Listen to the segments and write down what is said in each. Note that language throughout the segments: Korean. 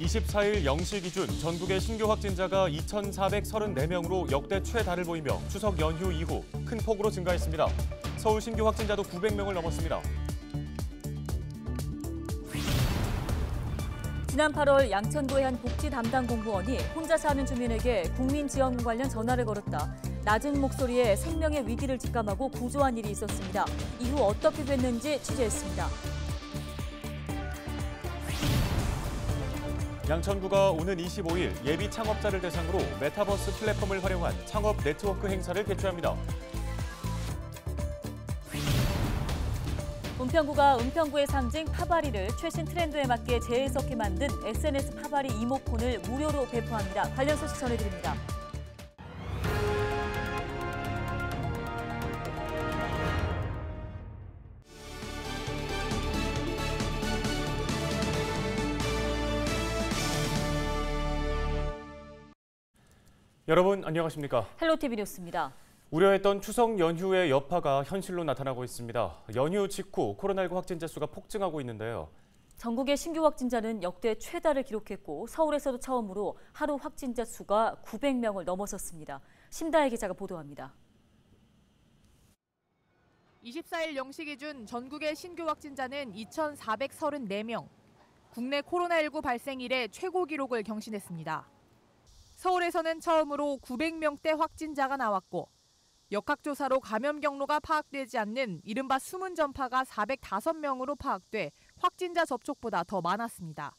24일 0시 기준 전국의 신규 확진자가 2,434명으로 역대 최다를 보이며 추석 연휴 이후 큰 폭으로 증가했습니다. 서울 신규 확진자도 900명을 넘었습니다. 지난 8월 양천구의 한 복지 담당 공무원이 혼자 사는 주민에게 국민지원금 관련 전화를 걸었다. 낮은 목소리에 생명의 위기를 직감하고 구조한 일이 있었습니다. 이후 어떻게 됐는지 취재했습니다. 양천구가 오는 25일 예비 창업자를 대상으로 메타버스 플랫폼을 활용한 창업 네트워크 행사를 개최합니다. 은평구가 은평구의 상징 파바리를 최신 트렌드에 맞게 재해석해 만든 SNS 파바리 이모콘을 무료로 배포합니다. 관련 소식 전해드립니다. 여러분 안녕하십니까? 헬로티비 뉴스입니다. 우려했던 추석 연휴의 여파가 현실로 나타나고 있습니다. 연휴 직후 코로나19 확진자 수가 폭증하고 있는데요. 전국의 신규 확진자는 역대 최다를 기록했고 서울에서도 처음으로 하루 확진자 수가 900명을 넘어섰습니다. 심다혜 기자가 보도합니다. 24일 0시 기준 전국의 신규 확진자는 2,434명. 국내 코로나19 발생 이래 최고 기록을 경신했습니다. 서울에서는 처음으로 900명대 확진자가 나왔고 역학조사로 감염 경로가 파악되지 않는 이른바 숨은 전파가 405명으로 파악돼 확진자 접촉보다 더 많았습니다.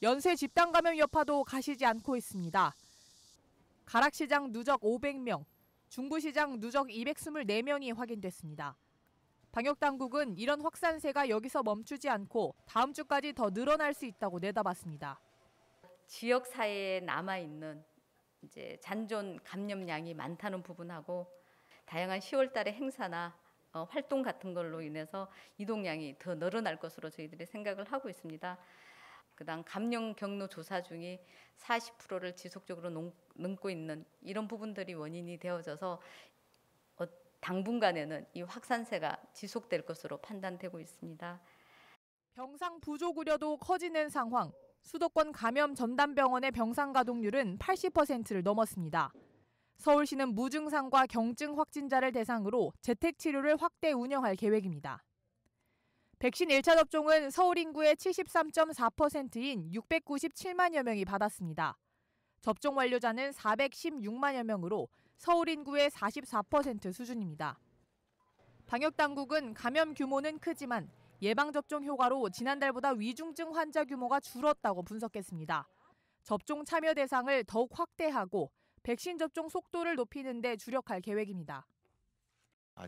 연쇄 집단 감염 여파도 가시지 않고 있습니다. 가락시장 누적 500명, 중부시장 누적 224명이 확인됐습니다. 방역당국은 이런 확산세가 여기서 멈추지 않고 다음 주까지 더 늘어날 수 있다고 내다봤습니다. 지역 사회에 남아있는 이제 잔존 감염량이 많다는 부분하고 다양한 10월 달의 행사나 활동 같은 걸로 인해서 이동량이 더 늘어날 것으로 저희들이 생각을 하고 있습니다. 그다음 감염 경로 조사 중에 40%를 지속적으로 넘고 있는 이런 부분들이 원인이 되어져서 당분간에는 이 확산세가 지속될 것으로 판단되고 있습니다. 병상 부족 우려도 커지는 상황. 수도권 감염 전담병원의 병상 가동률은 80%를 넘었습니다. 서울시는 무증상과 경증 확진자를 대상으로 재택치료를 확대 운영할 계획입니다. 백신 1차 접종은 서울 인구의 73.4%인 697만여 명이 받았습니다. 접종 완료자는 416만여 명으로 서울 인구의 44% 수준입니다. 방역당국은 감염 규모는 크지만 예방접종 효과로 지난달보다 위중증 환자 규모가 줄었다고 분석했습니다. 접종 참여 대상을 더욱 확대하고 백신 접종 속도를 높이는 데 주력할 계획입니다.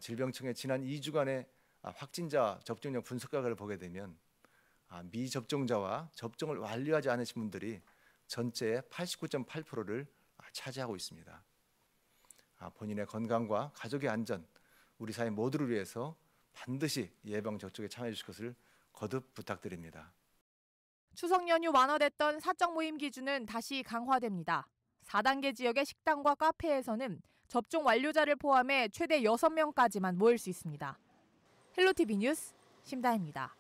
질병청의 지난 2주간의 확진자 접종력 분석 결과를 보게 되면 미접종자와 접종을 완료하지 않으신 분들이 전체의 89.8%를 차지하고 있습니다. 본인의 건강과 가족의 안전, 우리 사회 모두를 위해서 반드시 예방접종에 참여해 주실 것을 거듭 부탁드립니다. 추석 연휴 완화됐던 사적 모임 기준은 다시 강화됩니다. 4단계 지역의 식당과 카페에서는 접종 완료자를 포함해 최대 6명까지만 모일 수 있습니다. 헬로티비 뉴스 심다혜입니다.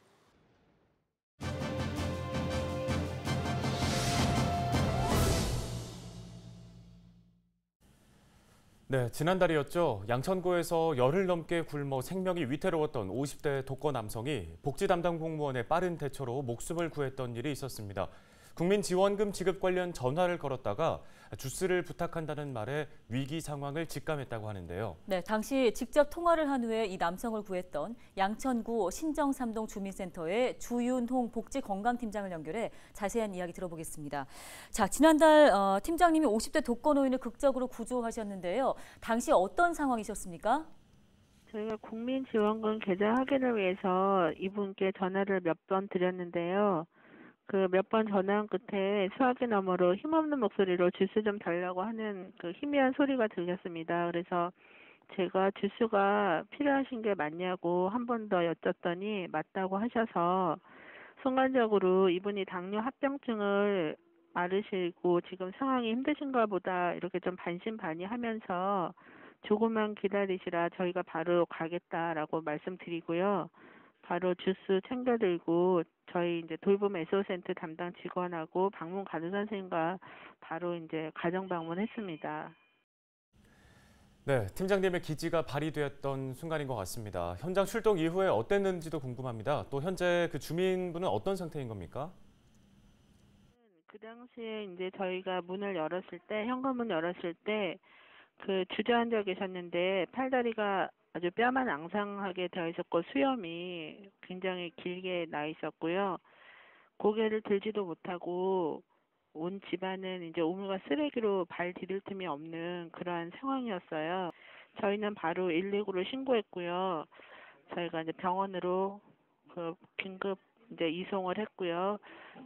네, 지난달이었죠. 양천구에서 열흘 넘게 굶어 생명이 위태로웠던 50대 독거 남성이 복지 담당 공무원의 빠른 대처로 목숨을 구했던 일이 있었습니다. 국민지원금 지급 관련 전화를 걸었다가 주스를 부탁한다는 말에 위기 상황을 직감했다고 하는데요. 네, 당시 직접 통화를 한 후에 이 남성을 구했던 양천구 신정삼동 주민센터의 주윤홍 복지건강팀장을 연결해 자세한 이야기 들어보겠습니다. 자, 지난달 팀장님이 50대 독거 노인을 극적으로 구조하셨는데요. 당시 어떤 상황이셨습니까? 저희가 국민지원금 계좌 확인을 위해서 이분께 전화를 몇 번 드렸는데요. 그 몇 번 전화한 끝에 수화기 너머로 힘없는 목소리로 주스 좀 달라고 하는 그 희미한 소리가 들렸습니다. 그래서 제가 주스가 필요하신 게 맞냐고 한 번 더 여쭸더니 맞다고 하셔서 순간적으로 이분이 당뇨 합병증을 앓으시고 지금 상황이 힘드신가 보다 이렇게 좀 반신반의하면서 조금만 기다리시라 저희가 바로 가겠다라고 말씀드리고요. 바로 주스 챙겨 들고 저희 이제 돌봄 SO센터 담당 직원하고 방문 간호 선생님과 바로 이제 가정 방문했습니다. 네, 팀장님의 기지가 발휘되었던 순간인 것 같습니다. 현장 출동 이후에 어땠는지도 궁금합니다. 또 현재 그 주민분은 어떤 상태인 겁니까? 그 당시에 이제 저희가 문을 열었을 때, 현관문 열었을 때 그 주저앉아 계셨는데 팔다리가 아주 뼈만 앙상하게 되어 있었고 수염이 굉장히 길게 나 있었고요. 고개를 들지도 못하고 온 집안은 이제 오물과 쓰레기로 발 디딜 틈이 없는 그러한 상황이었어요. 저희는 바로 119를 신고했고요. 저희가 이제 병원으로 그 긴급 이제 이송을 했고요.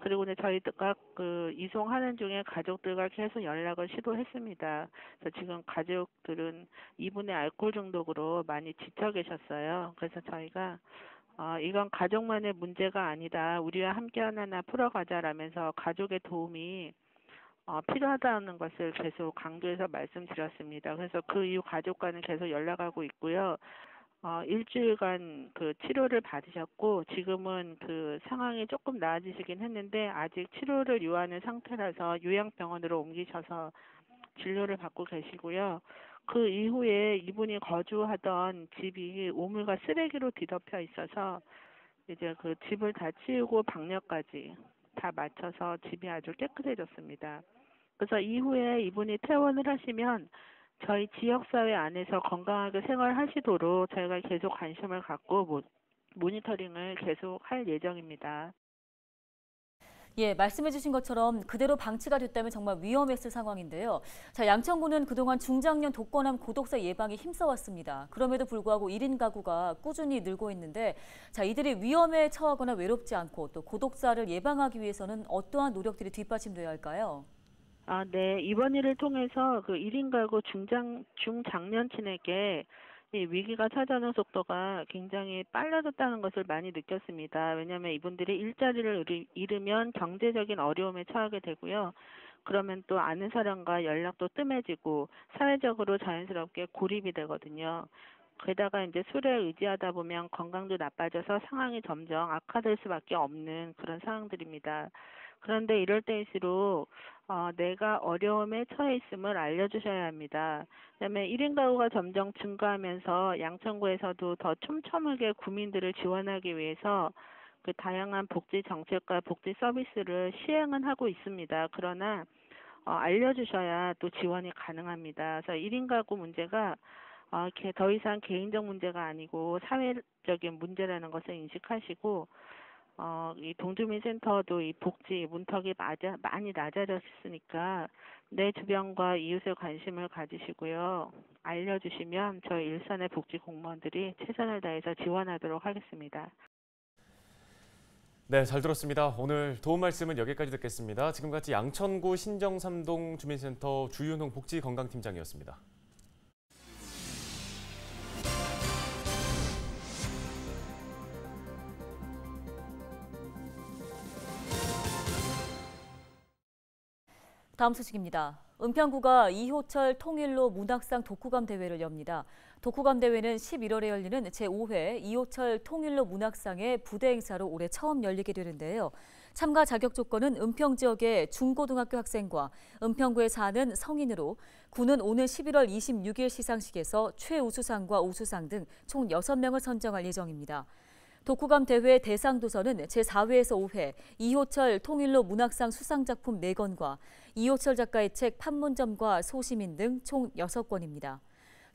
그리고 이제 저희가 그 이송하는 중에 가족들과 계속 연락을 시도했습니다. 그래서 지금 가족들은 이분의 알코올 중독으로 많이 지쳐 계셨어요. 그래서 저희가 이건 가족만의 문제가 아니다. 우리와 함께 하나하나 풀어가자라면서 가족의 도움이 필요하다는 것을 계속 강조해서 말씀드렸습니다. 그래서 그 이후 가족과는 계속 연락하고 있고요. 일주일간 그 치료를 받으셨고 지금은 그 상황이 조금 나아지시긴 했는데 아직 치료를 요하는 상태라서 요양병원으로 옮기셔서 진료를 받고 계시고요. 그 이후에 이분이 거주하던 집이 오물과 쓰레기로 뒤덮여 있어서 이제 그 집을 다 치우고 방역까지 다 맞춰서 집이 아주 깨끗해졌습니다. 그래서 이후에 이분이 퇴원을 하시면 저희 지역사회 안에서 건강하게 생활하시도록 저희가 계속 관심을 갖고 모니터링을 계속 할 예정입니다. 예, 말씀해 주신 것처럼 그대로 방치가 됐다면 정말 위험했을 상황인데요. 자, 양천구는 그동안 중장년 독거남 고독사 예방에 힘써왔습니다. 그럼에도 불구하고 1인 가구가 꾸준히 늘고 있는데 자, 이들이 위험에 처하거나 외롭지 않고 또 고독사를 예방하기 위해서는 어떠한 노력들이 뒷받침돼야 할까요? 네. 이번 일을 통해서 그 1인 가구 중장년층에게 이 위기가 찾아오는 속도가 굉장히 빨라졌다는 것을 많이 느꼈습니다. 왜냐하면 이분들이 일자리를 잃으면 경제적인 어려움에 처하게 되고요. 그러면 또 아는 사람과 연락도 뜸해지고 사회적으로 자연스럽게 고립이 되거든요. 게다가 이제 술에 의지하다 보면 건강도 나빠져서 상황이 점점 악화될 수밖에 없는 그런 상황들입니다. 그런데 이럴 때일수록 내가 어려움에 처해 있음을 알려주셔야 합니다. 그다음에 1인 가구가 점점 증가하면서 양천구에서도 더 촘촘하게 구민들을 지원하기 위해서 그 다양한 복지 정책과 복지 서비스를 시행은 하고 있습니다. 그러나 알려주셔야 또 지원이 가능합니다. 그래서 1인 가구 문제가 더 이상 개인적 문제가 아니고 사회적인 문제라는 것을 인식하시고 이 동주민센터도 이 복지 문턱이 많이 낮아졌으니까 내 주변과 이웃에 관심을 가지시고요. 알려주시면 저희 일선의 복지 공무원들이 최선을 다해서 지원하도록 하겠습니다. 네, 잘 들었습니다. 오늘 도움 말씀은 여기까지 듣겠습니다. 지금까지 양천구 신정삼동 주민센터 주윤홍 복지건강팀장이었습니다. 다음 소식입니다. 은평구가 이호철 통일로 문학상 독후감 대회를 엽니다. 독후감 대회는 11월에 열리는 제5회 이호철 통일로 문학상의 부대 행사로 올해 처음 열리게 되는데요. 참가 자격 조건은 은평 지역의 중고등학교 학생과 은평구에 사는 성인으로 구는 오는 11월 26일 시상식에서 최우수상과 우수상 등 총 6명을 선정할 예정입니다. 독후감 대회 대상 도서는 제4회에서 5회 이호철 통일로 문학상 수상작품 4권과 이호철 작가의 책 판문점과 소시민 등 총 6권입니다.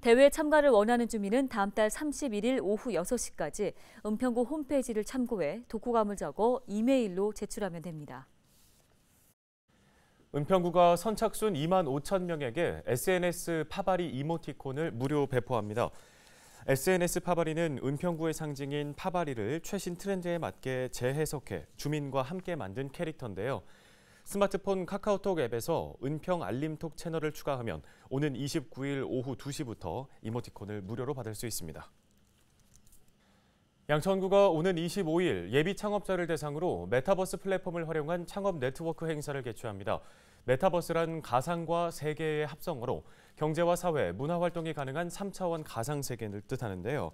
대회에 참가를 원하는 주민은 다음 달 31일 오후 6시까지 은평구 홈페이지를 참고해 독후감을 적어 이메일로 제출하면 됩니다. 은평구가 선착순 2만 5천 명에게 SNS 파바리 이모티콘을 무료 배포합니다. SNS 파바리는 은평구의 상징인 파바리를 최신 트렌드에 맞게 재해석해 주민과 함께 만든 캐릭터인데요. 스마트폰 카카오톡 앱에서 은평 알림톡 채널을 추가하면 오는 29일 오후 2시부터 이모티콘을 무료로 받을 수 있습니다. 양천구가 오는 25일 예비 창업자를 대상으로 메타버스 플랫폼을 활용한 창업 네트워크 행사를 개최합니다. 메타버스란 가상과 세계의 합성어로 경제와 사회, 문화 활동이 가능한 3차원 가상 세계를 뜻하는데요.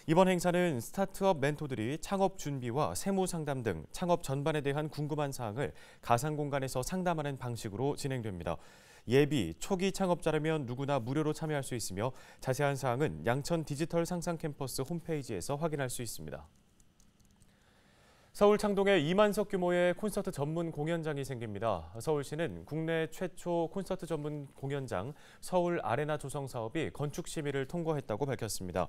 이번 행사는 스타트업 멘토들이 창업 준비와 세무 상담 등 창업 전반에 대한 궁금한 사항을 가상 공간에서 상담하는 방식으로 진행됩니다. 예비, 초기 창업자라면 누구나 무료로 참여할 수 있으며 자세한 사항은 양천 디지털 상상 캠퍼스 홈페이지에서 확인할 수 있습니다. 서울 창동에 2만석 규모의 콘서트 전문 공연장이 생깁니다. 서울시는 국내 최초 콘서트 전문 공연장 서울 아레나 조성 사업이 건축 심의를 통과했다고 밝혔습니다.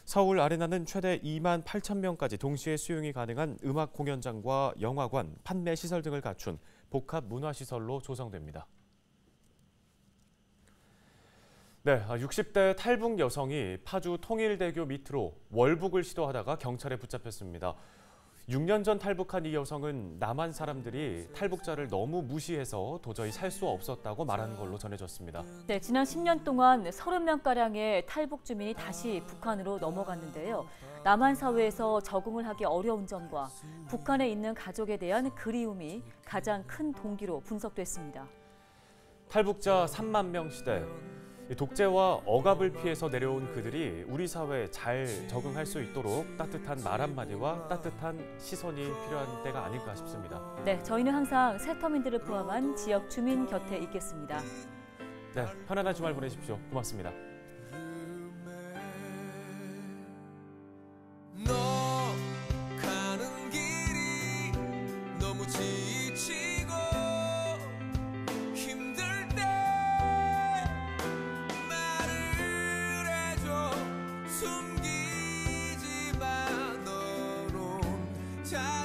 서울 아레나는 최대 2만 8천 명까지 동시에 수용이 가능한 음악 공연장과 영화관, 판매 시설 등을 갖춘 복합 문화시설로 조성됩니다. 네, 60대 탈북 여성이 파주 통일대교 밑으로 월북을 시도하다가 경찰에 붙잡혔습니다. 6년 전 탈북한 이 여성은 남한 사람들이 탈북자를 너무 무시해서 도저히 살 수 없었다고 말하는 걸로 전해졌습니다. 네, 지난 10년 동안 30명가량의 탈북 주민이 다시 북한으로 넘어갔는데요. 남한 사회에서 적응을 하기 어려운 점과 북한에 있는 가족에 대한 그리움이 가장 큰 동기로 분석됐습니다. 탈북자 3만 명 시대. 독재와 억압을 피해서 내려온 그들이 우리 사회에 잘 적응할 수 있도록 따뜻한 말 한마디와 따뜻한 시선이 필요한 때가 아닐까 싶습니다. 네, 저희는 항상 새터민들을 포함한 지역 주민 곁에 있겠습니다. 네, 편안한 주말 보내십시오. 고맙습니다. 너 가는 길이 너무 지치고 힘들 때 말을 해줘. 숨기지 마. 너는 잘